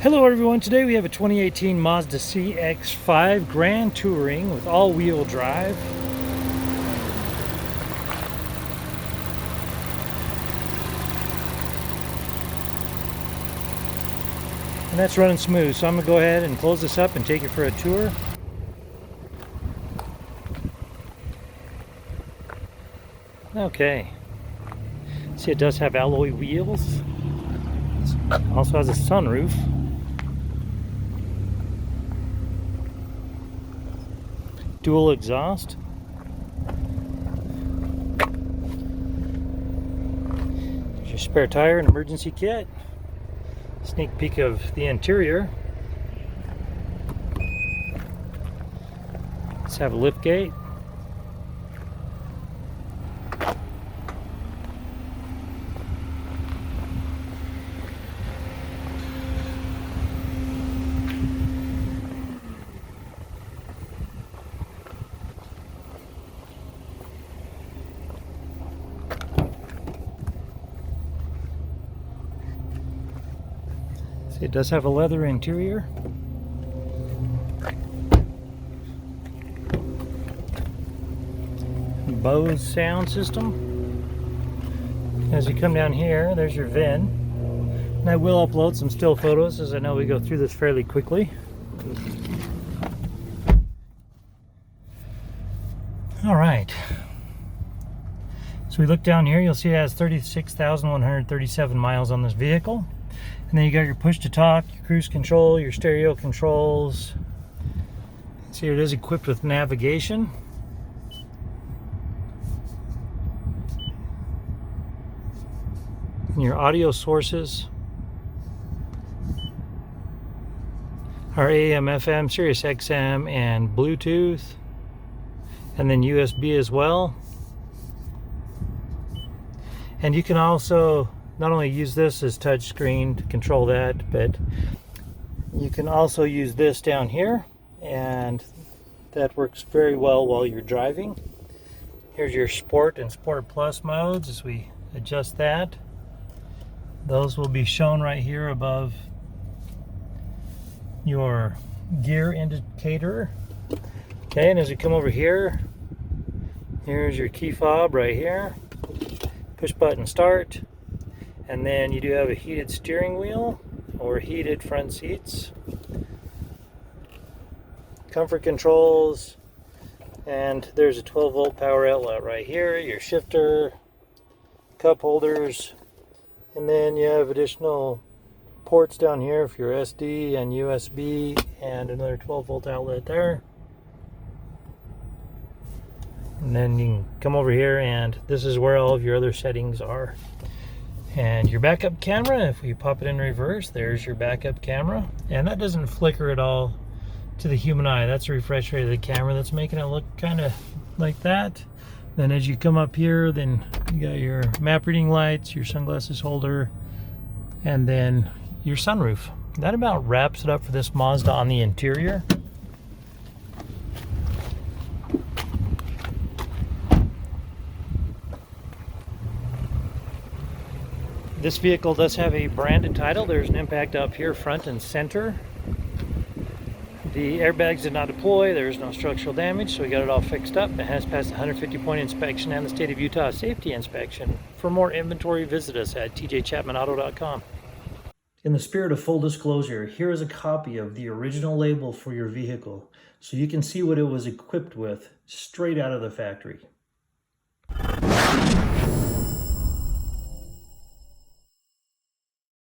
Hello everyone, today we have a 2018 Mazda CX-5 Grand Touring with all-wheel drive. And that's running smooth, so I'm going to go ahead and close this up and take you for a tour. Okay, see it does have alloy wheels. It also has a sunroof. Dual exhaust. There's your spare tire and emergency kit. Sneak peek of the interior. Let's have a lift gate. See, it does have a leather interior. Bose sound system. As you come down here, there's your VIN. And I will upload some still photos, as I know we go through this fairly quickly. All right. So we look down here, you'll see it has 36,137 miles on this vehicle. And then you got your push to talk, your cruise control, your stereo controls. See, it is equipped with navigation. And your audio sources are AM, FM, Sirius XM, and Bluetooth. And then USB as well. And you can also not only use this as touchscreen to control that, but you can also use this down here, and that works very well while you're driving. Here's your Sport and Sport Plus modes. As we adjust that, those will be shown right here above your gear indicator. Okay, and as we come over here, here's your key fob right here. Push button start. And then you do have a heated steering wheel or heated front seats. Comfort controls. And there's a 12-volt power outlet right here. Your shifter, cup holders. And then you have additional ports down here for your SD and USB, and another 12-volt outlet there. And then you can come over here, and this is where all of your other settings are. And your backup camera, if we pop it in reverse, there's your backup camera. And that doesn't flicker at all to the human eye. That's a refresh rate of the camera that's making it look kind of like that. Then as you come up here, then you got your map reading lights, your sunglasses holder, and then your sunroof. That about wraps it up for this Mazda on the interior. This vehicle does have a branded title. There's an impact up here front and center. The airbags did not deploy. There's no structural damage, so we got it all fixed up. It has passed the 150-point inspection and the state of Utah safety inspection. For more inventory, visit us at tjchapmanauto.com. In the spirit of full disclosure, here is a copy of the original label for your vehicle, so you can see what it was equipped with straight out of the factory.